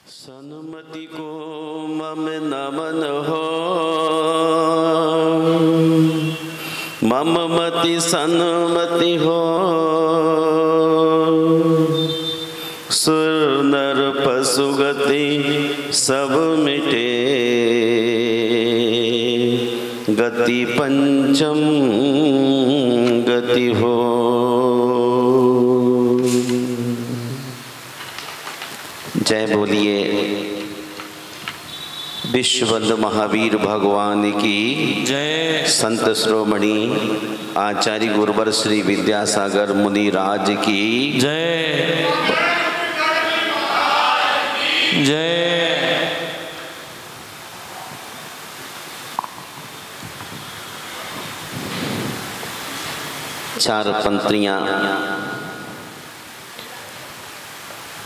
सन्मति को मम नमन हो, मम मति सन्मति हो। सुर नर पशु गति सब मिटे, गति पंचम गति हो। जय बोलिए विश्ववंद महावीर भगवान की जय। संत श्रोमणी आचार्य गुरुवर श्री विद्यासागर मुनि राज की जय जय। चार पंक्तियां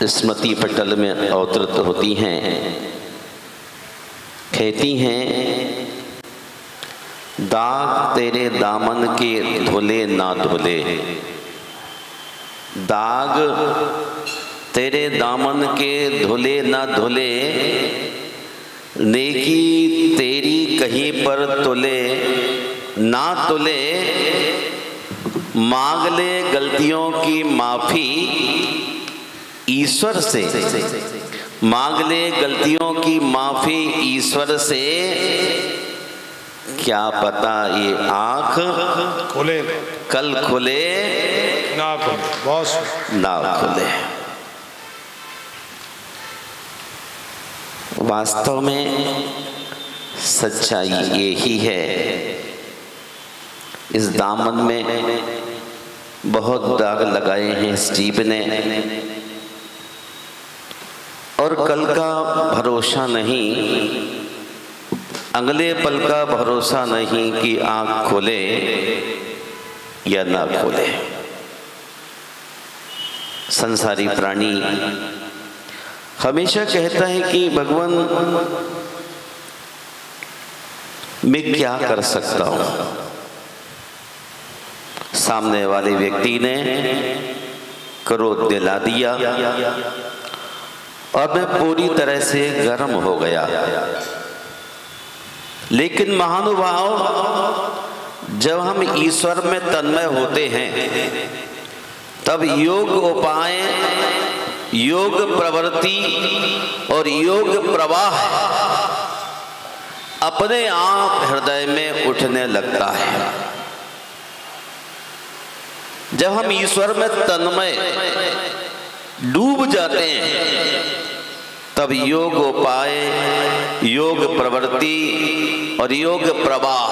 स्मृति पटल में अवतरित होती हैं। कहती हैं, दाग तेरे दामन के धुले ना धुले, दाग तेरे दामन के धुले ना धुले, नेकी तेरी कहीं पर तुले ना तुले, मांग ले गलतियों की माफी ईश्वर से, मांग ले गलतियों की माफी ईश्वर से। क्या पता ये आंख खुले कल खुले ना खुले, बहुत ना खुले। वास्तव में सच्चाई यही है। इस दामन में बहुत दाग लगाए हैं इस जीव ने, और कल का भरोसा नहीं, अगले पल का भरोसा नहीं कि आँख खोले या ना खोले। संसारी प्राणी हमेशा कहता है कि भगवान मैं क्या कर सकता हूं। सामने वाले व्यक्ति ने क्रोध दिला दिया और मैं पूरी तरह से गर्म हो गया। लेकिन महानुभाव, जब हम ईश्वर में तन्मय होते हैं तब योग उपाय, योग प्रवृत्ति और योग प्रवाह अपने आप हृदय में उठने लगता है। जब हम ईश्वर में तन्मय डूब जाते हैं तब योग उपाय, योग प्रवृत्ति और योग प्रवाह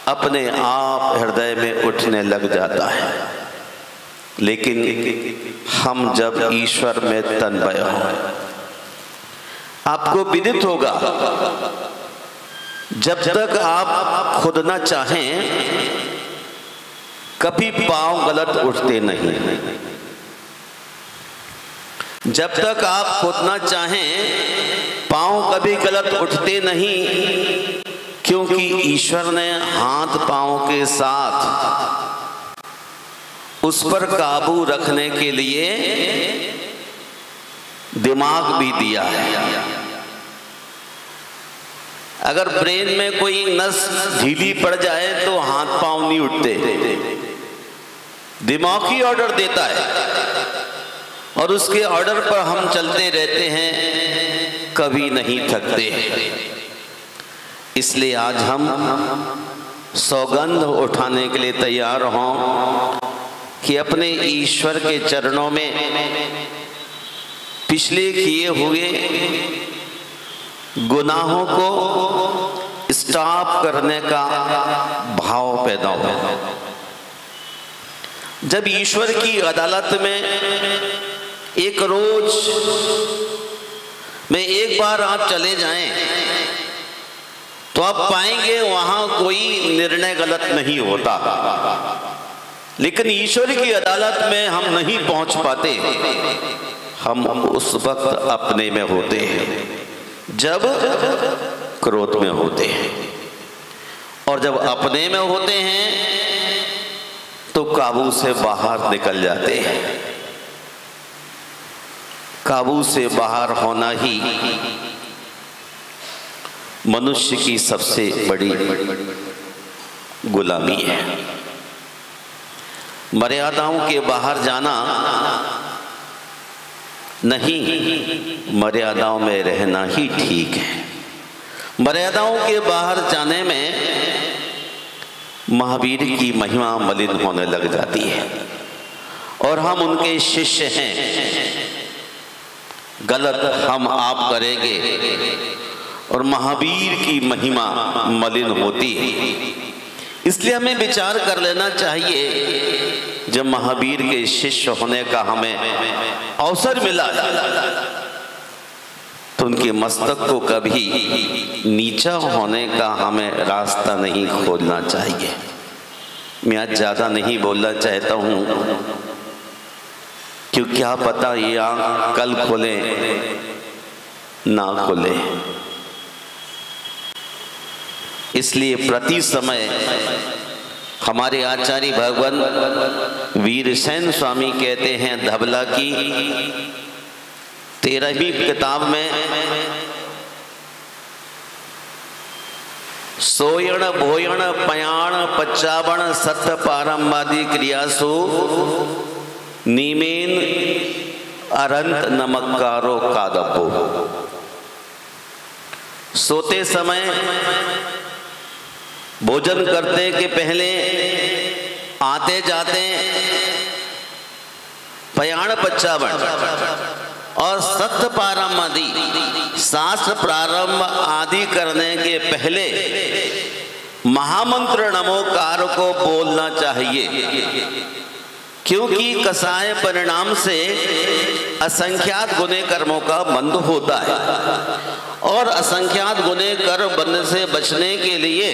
अपने आप हृदय में उठने लग जाता है। लेकिन हम जब ईश्वर में तन्मय हो, आपको विदित होगा, जब तक आप खुद न चाहें कभी पांव गलत उठते नहीं। जब तक आप खुद ना चाहें पांव कभी गलत उठते नहीं, क्योंकि ईश्वर ने हाथ पांव के साथ उस पर काबू रखने के लिए दिमाग भी दिया है। अगर ब्रेन में कोई नस ढीली पड़ जाए तो हाथ पांव नहीं उठते, दिमाग ही ऑर्डर देता है और उसके ऑर्डर पर हम चलते रहते हैं, कभी नहीं थकते। इसलिए आज हम सौगंध उठाने के लिए तैयार हों कि अपने ईश्वर के चरणों में पिछले किए हुए गुनाहों को स्टॉप करने का भाव पैदा हो। जब ईश्वर की अदालत में एक रोज में एक बार आप चले जाएं तो आप पाएंगे वहां कोई निर्णय गलत नहीं होता। लेकिन ईश्वर की अदालत में हम नहीं पहुंच पाते। हम उस वक्त अपने में होते हैं जब क्रोध में होते हैं, और जब अपने में होते हैं तो काबू से बाहर निकल जाते हैं। काबू से बाहर होना ही मनुष्य की सबसे बड़ी गुलामी है। मर्यादाओं के बाहर जाना नहीं, मर्यादाओं में रहना ही ठीक है। मर्यादाओं के बाहर जाने में महावीर की महिमा मलिन होने लग जाती है और हम उनके शिष्य हैं। गलत हम आप करेंगे और महावीर की महिमा मलिन होती है। इसलिए हमें विचार कर लेना चाहिए, जब महावीर के शिष्य होने का हमें अवसर मिला तो उनके मस्तक को कभी नीचा होने का हमें रास्ता नहीं खोजना चाहिए। मैं आज ज़्यादा नहीं बोलना चाहता हूँ, क्योंकि क्या पता ये आँख कल खोले ना खोले। इसलिए प्रति समय हमारे आचार्य भगवान वीरसेन स्वामी कहते हैं धबला की 13वीं किताब में, सोयण भोयण पयाण पच्चावण सत्य पारंबादी क्रियासु नीमेन अरंत नमक्कारो कादपो। सोते समय, भोजन करने के पहले, आते जाते, पयाण पच्चावण और सत्य प्रारंभ आदि शास्त्र प्रारंभ आदि करने के पहले महामंत्र नमोकार को बोलना चाहिए, क्योंकि कसाय परिणाम से असंख्यात गुने कर्मों का बंध होता है और असंख्यात गुने कर्म बंध से बचने के लिए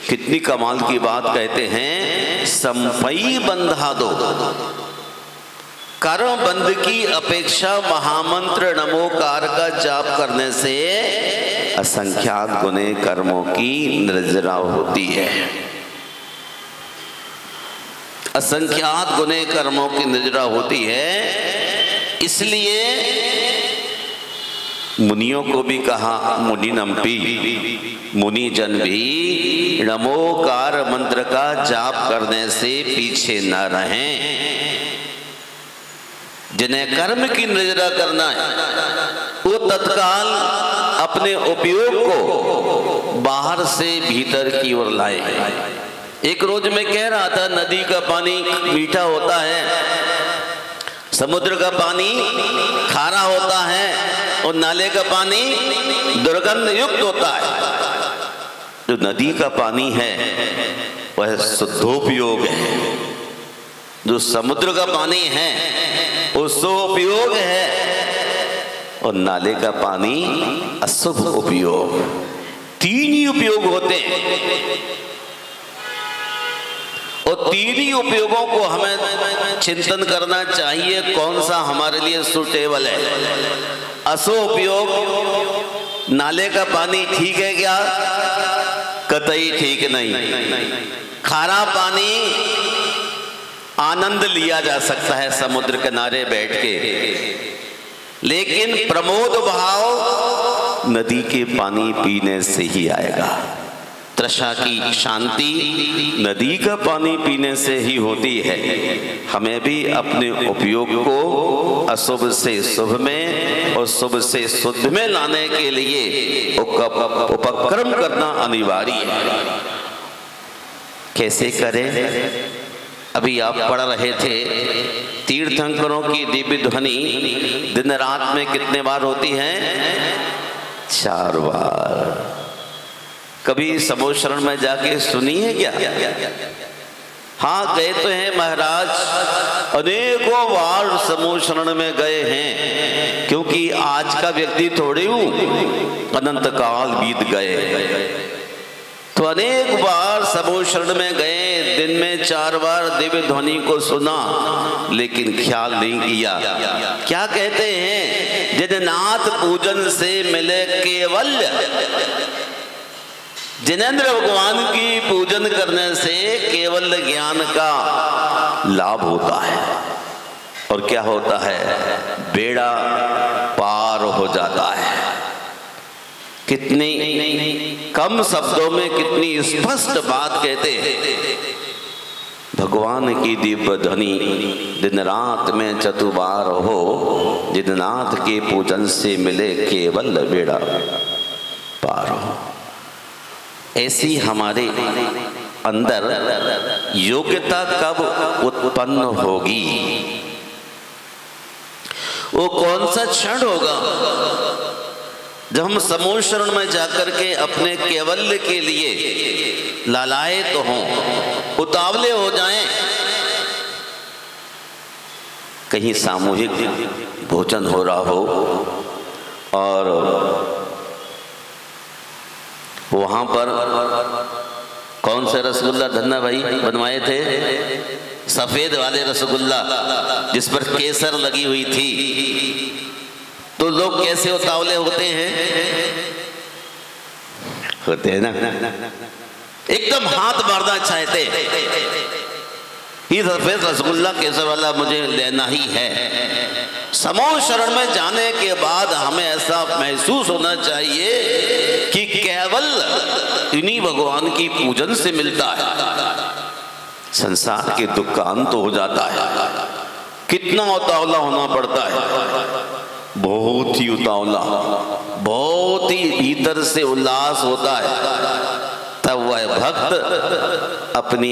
कितनी कमाल की बात कहते हैं, संपई बंधा दो। कर्म बंध की अपेक्षा महामंत्र नमोकार का जाप करने से असंख्यात गुने कर्मों की निर्जरा होती है। असंख्यात गुने कर्मों की निर्जरा होती है। इसलिए मुनियों को भी कहा, मुनि नम्पी, मुनि जन भी नमोकार मंत्र का जाप करने से पीछे न रहें। जिन्हें कर्म की निर्जरा करना है वो तत्काल अपने उपयोग को बाहर से भीतर की ओर लाए। एक रोज मैं कह रहा था, नदी का पानी मीठा होता है, समुद्र का पानी खारा होता है और नाले का पानी दुर्गंध युक्त होता है। जो नदी का पानी है वह शुद्धोपयोग है, जो समुद्र का पानी है वो उपयोग है और नाले का पानी अशुभ उपयोग। तीन ही उपयोग होते हैं और तीन ही उपयोगों को हमें चिंतन करना चाहिए, कौन सा हमारे लिए सुटेबल है। अशुभ उपयोग, नाले का पानी ठीक है क्या? कतई ठीक नहीं। खारा पानी आनंद लिया जा सकता है समुद्र किनारे बैठ के, लेकिन प्रमोद भाव नदी के पानी पीने से ही आएगा। तृषा की शांति नदी का पानी पीने से ही होती है। हमें भी अपने उपयोग को अशुभ से शुभ में और शुभ से शुद्ध में लाने के लिए उपक्रम करना अनिवार्य है। कैसे करें? अभी आप पढ़ रहे थे, तीर्थंकरों की दिव्य ध्वनि दिन रात में कितने बार होती है? 4 बार। कभी समोशरण में जाके सुनी है क्या? हाँ, गए तो हैं महाराज, अनेकों बार समोशरण में गए हैं, क्योंकि आज का व्यक्ति थोड़ी हूं, अनंत काल बीत गए तो अनेक बार समोशरण में गए, दिन में 4 बार दिव्य ध्वनि को सुना, लेकिन ख्याल नहीं किया। क्या कहते हैं? जिन नाथ पूजन से मिले केवल्य, जिनेंद्र भगवान की पूजन करने से केवल ज्ञान का लाभ होता है। और क्या होता है, बेड़ा पार हो जाता है। कितनी कम शब्दों में कितनी स्पष्ट बात कहते हैं। भगवान की दिव्य ध्वनि दिन रात में चतुबार हो, जिन नाथ के पूजन से मिले केवल बेड़ा पार हो। ऐसी हमारे अंदर योग्यता कब उत्पन्न होगी? वो कौन सा क्षण होगा जब हम समूह शरण में जाकर के अपने कैवल्य के लिए लालायित हों, उतावले हो जाएं। कहीं सामूहिक भोजन हो रहा हो और वहां पर कौन से रसगुल्ला धन्ना भाई बनवाए थे, सफेद वाले रसगुल्ला जिस पर केसर लगी हुई थी, तो लोग कैसे उतावले होते हैं ना, एकदम हाथ मारना चाहते, ये सफेद रसगुल्ला केसर वाला मुझे लेना ही है। समूह शरण में जाने के बाद हमें ऐसा महसूस होना चाहिए कि केवल इन्हीं भगवान की पूजन से मिलता है, संसार के दुख का अंत हो जाता है। कितना उतावला होना पड़ता है, बहुत ही उतावला, बहुत ही भीतर से उल्लास होता है, तब वह भक्त अपने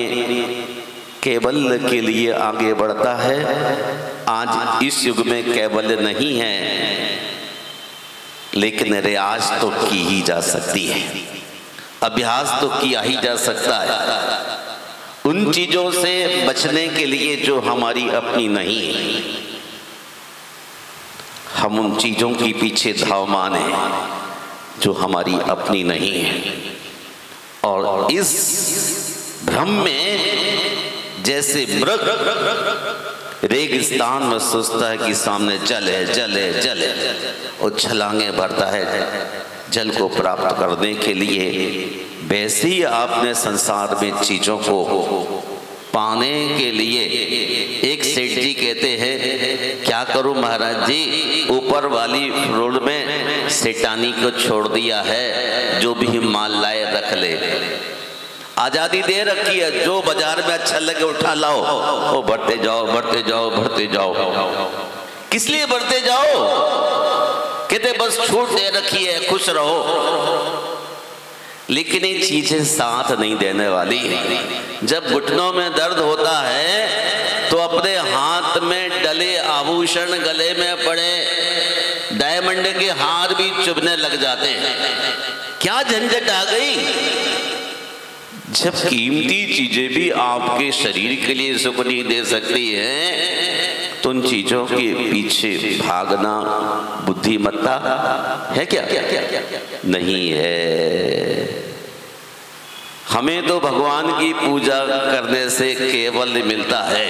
कैवल्य के लिए आगे बढ़ता है। आज इस युग में कैवल्य नहीं है, लेकिन रियाज तो की ही जा सकती है, अभ्यास तो किया ही जा सकता है उन चीजों से बचने के लिए जो हमारी अपनी नहीं है। हम उन चीजों के पीछे धावमान हैं जो हमारी अपनी नहीं है, और इस भ्रम में जैसे मृग रेगिस्तान में सोचता है कि सामने जल है, जल है, जल है, और छलांगे भरता है जल को प्राप्त करने के लिए, वैसे ही आपने संसार में चीजों को पाने के लिए, एक सेठ जी कहते हैं, क्या करूं महाराज जी, ऊपर वाली रोड में सेठानी को छोड़ दिया है, जो भी माल लाए रख ले, आजादी दे रखी है, जो बाजार में अच्छा लगे उठा लाओ, वो बढ़ते जाओ, बढ़ते जाओ, बढ़ते जाओ। किस लिए बढ़ते जाओ? कहते बस छूट दे रखी है, खुश रहो। लेकिन ये चीजें साथ नहीं देने वाली है। जब घुटनों में दर्द होता है तो अपने हाथ में डले आभूषण, गले में पड़े डायमंड के हार भी चुभने लग जाते हैं। क्या झंझट आ गई? जब कीमती चीजें भी आपके शरीर के लिए सुख नहीं दे सकती हैं, तो उन चीजों के पीछे भागना बुद्धिमत्ता है क्या? नहीं है। हमें तो भगवान की पूजा करने से केवल मिलता है,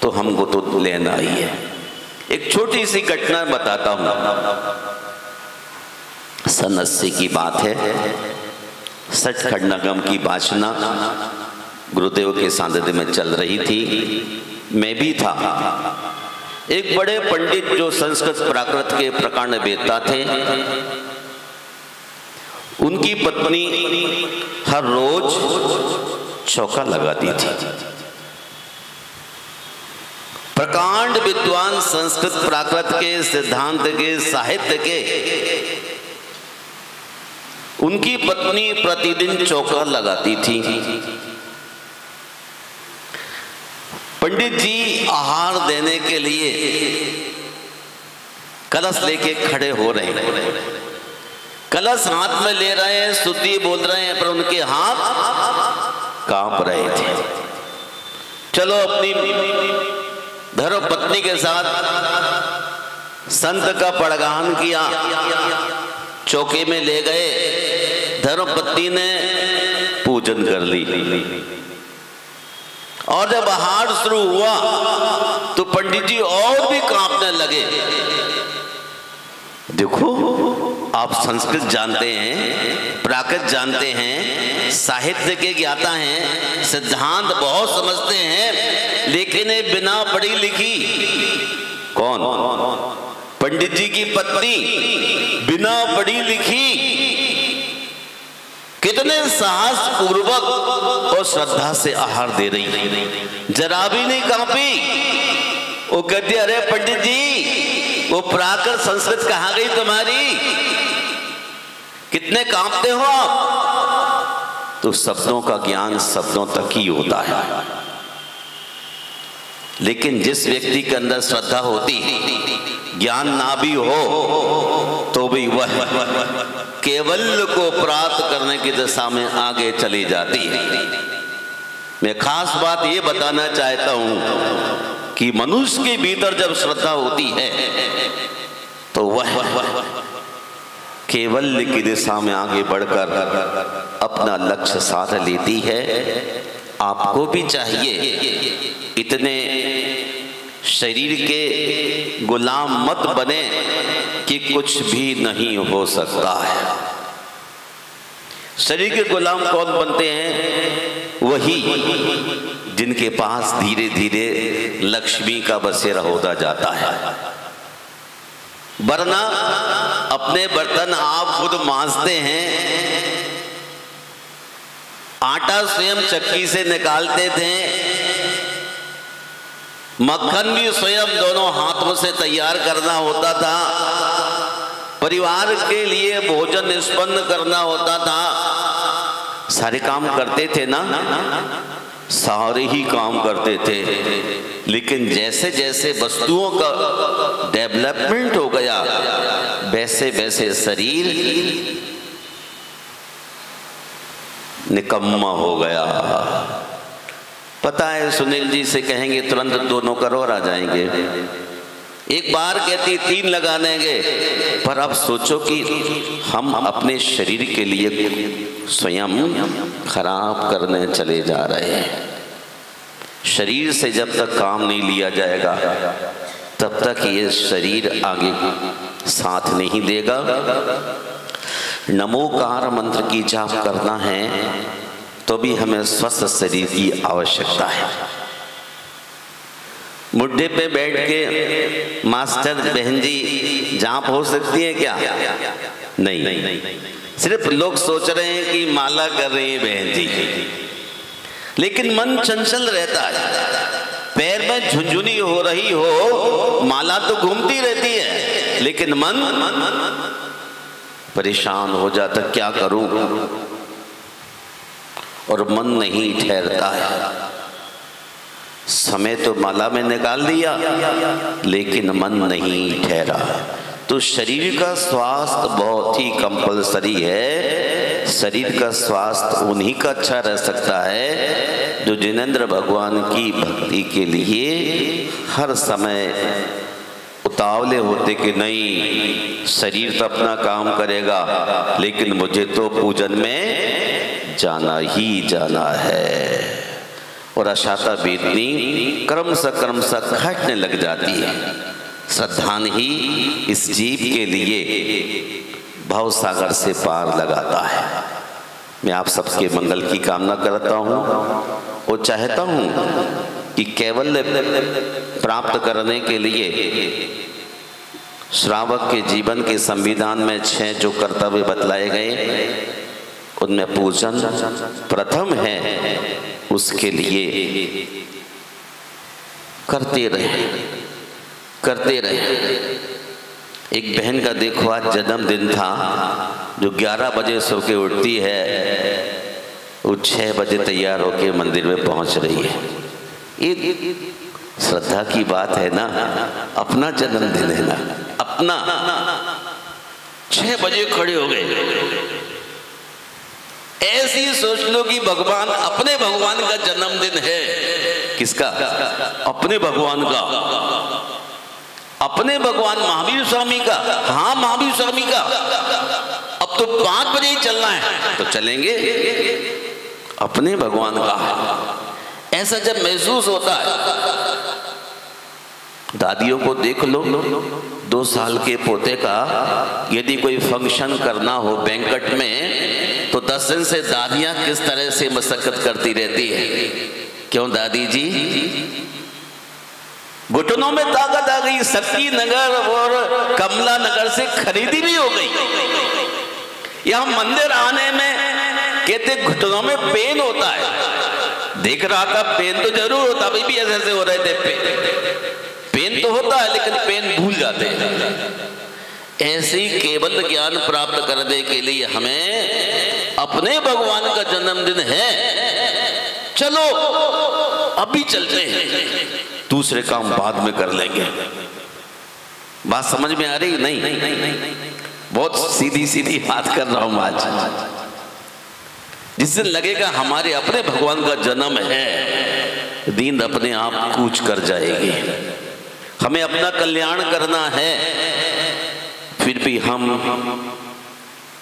तो हमको तो लेना ही है। एक छोटी सी घटना बताता हूं। सन 80 की बात है, सचखंड नगम की वाचना गुरुदेव के सानिध्य में चल रही थी, मैं भी था। एक बड़े पंडित जो संस्कृत प्राकृत के प्रकांड वेत्ता थे, उनकी पत्नी हर रोज चौका लगाती थी। प्रकांड विद्वान, संस्कृत प्राकृत के, सिद्धांत के, साहित्य के, उनकी पत्नी प्रतिदिन चौका लगाती थी। पंडित जी आहार देने के लिए कलश लेके खड़े हो रहे हैं, कलश हाथ में ले रहे हैं, स्तुति बोल रहे हैं, पर उनके हाथ कांप रहे थे। चलो अपनी धर्म पत्नी के साथ संत का पड़गान किया, चौके में ले गए, धर्म पत्नी ने पूजन कर ली, और जब आहार शुरू हुआ तो पंडित जी और भी कांपने लगे। देखो, आप संस्कृत जानते हैं, प्राकृत जानते हैं, साहित्य के ज्ञाता हैं, सिद्धांत बहुत समझते हैं, लेकिन ये बिना पढ़ी लिखी, कौन? पंडित जी की पत्नी बिना पढ़ी लिखी कितने साहस पूर्वक और श्रद्धा से आहार दे रही, जरा भी नहीं कांपी। वो कहती, अरे पंडित जी, वो प्राकृत संस्कृत कहाँ गई तुम्हारी, कितने कांपते हो आप? तो शब्दों का ज्ञान शब्दों तक ही होता है, लेकिन जिस व्यक्ति के अंदर श्रद्धा होती, ज्ञान ना भी हो तो भी वह केवल को प्राप्त करने की दिशा में आगे चली जाती है। मैं खास बात ये बताना चाहता हूं कि मनुष्य के भीतर जब श्रद्धा होती है तो वह केवल की दिशा में आगे बढ़कर अपना लक्ष्य साध लेती है। आपको भी चाहिए इतने शरीर के गुलाम मत बने कि कुछ भी नहीं हो सकता है। शरीर के गुलाम कौन बनते हैं? वही जिनके पास धीरे धीरे लक्ष्मी का बसेरा होता जाता है। वरना अपने बर्तन आप खुद मांजते हैं, आटा स्वयं चक्की से निकालते थे, मक्खन भी स्वयं दोनों हाथों से तैयार करना होता था, परिवार के लिए भोजन निष्पन्न करना होता था, सारे काम करते थे ना, सारे ही काम करते थे। लेकिन जैसे जैसे वस्तुओं का डेवलपमेंट हो गया, वैसे वैसे शरीर निकम्मा हो गया। पता है, सुनील जी से कहेंगे तुरंत दोनों करोड़ आ जाएंगे। एक बार कहती 3 लगा देंगे, पर अब सोचो कि हम अपने शरीर के लिए स्वयं खराब करने चले जा रहे हैं। शरीर से जब तक काम नहीं लिया जाएगा तब तक ये शरीर आगे साथ नहीं देगा। नमोकार मंत्र की जाप करना है तो भी हमें स्वस्थ शरीर की आवश्यकता है। मुड्ढे पे बैठ के मास्टर बहन जी जाप हो सकती है क्या? नहीं, सिर्फ लोग सोच रहे हैं कि माला कर रही है बहन जी, लेकिन मन चंचल रहता है। पैर में झुंझुनी हो रही हो, माला तो घूमती रहती है, लेकिन मन परेशान हो जाता, क्या करूं, और मन नहीं ठहरता है। समय तो माला में निकाल दिया, लेकिन मन नहीं ठहरा। तो शरीर का स्वास्थ्य बहुत ही कंपलसरी है। शरीर का स्वास्थ्य उन्हीं का अच्छा रह सकता है जो जिनेंद्र भगवान की भक्ति के लिए हर समय उतावले होते कि नहीं, शरीर तो अपना काम करेगा, लेकिन मुझे तो पूजन में जाना ही जाना है। और अशाता वेदनी क्रम सा खटने लग जाती है। श्रद्धान ही इस जीव के लिए भव सागर से पार लगाता है। मैं आप सबके मंगल की कामना करता हूँ और चाहता हूँ कि कैवल्य प्राप्त करने के लिए श्रावक के जीवन के संविधान में 6 जो कर्तव्य बतलाए गए, उनमें पूजन प्रथम है। उसके लिए करते रहे। एक बहन का देखो आज जन्मदिन था, जो 11 बजे सो के उठती है, वो 6 बजे तैयार होके मंदिर में पहुंच रही है। ये श्रद्धा की बात है ना, अपना जन्मदिन है ना, अपना 6 बजे खड़े हो गए। ऐसी सोच लो कि भगवान, अपने भगवान का जन्मदिन है। किसका? अपने भगवान का, अपने भगवान महावीर स्वामी का। हाँ, महावीर स्वामी का। अब तो 5 बजे ही चलना है तो चलेंगे, अपने भगवान का। ऐसा जब महसूस होता है, दादियों को देख लो, 2 साल के पोते का यदि कोई फंक्शन करना हो बैंक्वेट में, तो 10 दिन से दादियां किस तरह से मशक्कत करती रहती है। क्यों दादी जी? घुटनों में ताकत आ गई, शक्ति नगर और कमला नगर से खरीदी भी हो गई। यहां मंदिर आने में कहते घुटनों में पेन होता है। देख रहा था पेन तो जरूर होता, अभी भी ऐसे हो रहे थे, पेन तो होता है लेकिन पेन भूल जाते हैं। ऐसे ही केवल ज्ञान प्राप्त करने के लिए हमें अपने भगवान का जन्मदिन है, चलो अभी चलते हैं, दूसरे काम बाद में कर लेंगे। बात समझ में आ रही? नहीं, बहुत सीधी सीधी बात कर रहा हूं आज। जिस दिन लगेगा हमारे अपने भगवान का जन्म है, दीन अपने आप कूच कर जाएगी। हमें अपना कल्याण करना है, फिर भी हम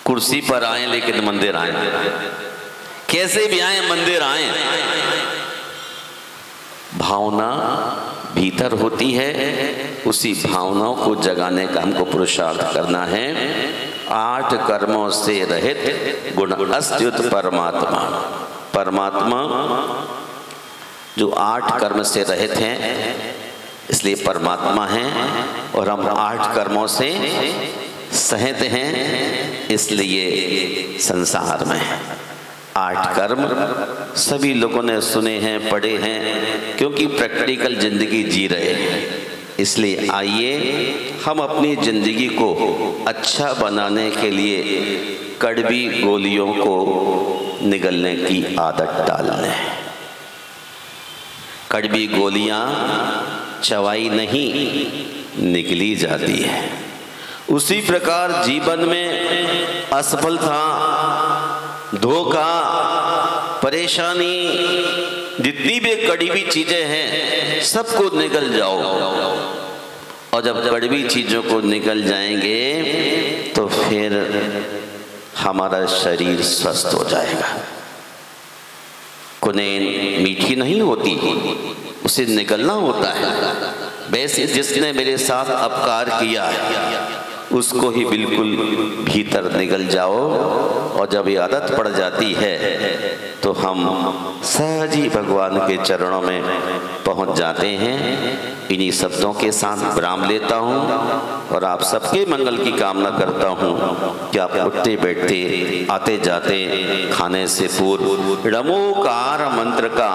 कुर्सी पर आए लेकिन मंदिर आए, कैसे भी आए मंदिर आए। भावना भीतर होती है, उसी भावनाओं को जगाने का हमको पुरुषार्थ करना है। 8 कर्मों से रहित गुण अच्युत परमात्मा। परमात्मा जो 8 कर्म से रहित हैं, इसलिए परमात्मा हैं, और हम 8 कर्मों से सहित हैं, इसलिए संसार में 8 कर्म सभी लोगों ने सुने हैं, पढ़े हैं, क्योंकि प्रैक्टिकल जिंदगी जी रहे हैं। इसलिए आइए हम अपनी जिंदगी को अच्छा बनाने के लिए कड़वी गोलियों को निगलने की आदत डाल लें। कड़वी गोलियां चवाई नहीं, निकली जाती है। उसी प्रकार जीवन में असफलता, धोखा, परेशानी, जितनी भी कड़वी चीजें हैं, सबको निगल जाओ। और जब कड़वी चीजों को निगल जाएंगे तो फिर हमारा शरीर स्वस्थ हो जाएगा। कुनेन मीठी नहीं होती, उसे निगलना होता है। वैसे जिसने मेरे साथ अपकार किया उसको ही बिल्कुल भीतर निगल जाओ, और जब ये आदत पड़ जाती है तो हम सहज ही भगवान के चरणों में पहुंच जाते हैं। इन्हीं शब्दों के साथ विराम लेता हूं और आप सबके मंगल की कामना करता हूं कि आप उठते बैठते, आते जाते, खाने से पूर्व नमोकार मंत्र का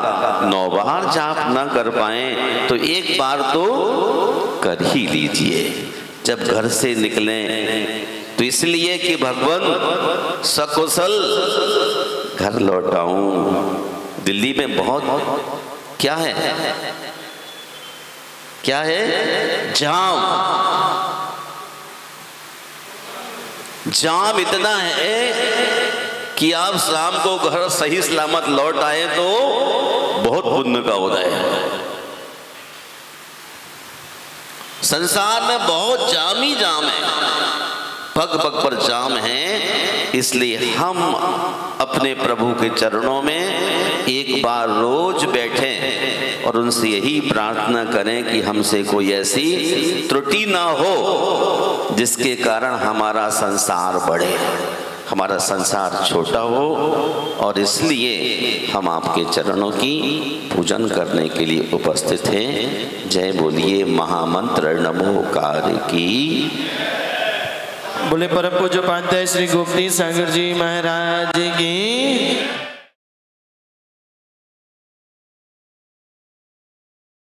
9 बार जाप न कर पाए तो 1 बार तो कर ही लीजिए जब घर से निकलें। तो इसलिए कि भगवान सकुशल घर लौटाऊं। दिल्ली में बहुत क्या है, क्या है? जाम। जाम इतना है कि आप शाम को घर सही सलामत लौट आए तो बहुत पुण्य का उदय है। संसार में बहुत जाम ही जाम है, पग पग पर जाम है। इसलिए हम अपने प्रभु के चरणों में 1 बार रोज बैठें और उनसे यही प्रार्थना करें कि हमसे कोई ऐसी त्रुटि ना हो जिसके कारण हमारा संसार बढ़े, हमारा संसार छोटा हो। और इसलिए हम आपके चरणों की पूजन करने के लिए उपस्थित हैं। जय बोलिए महामंत्र नमोकार की। बोले परम पूज्य पांतय श्री गोपनीय सागर जी महाराज की।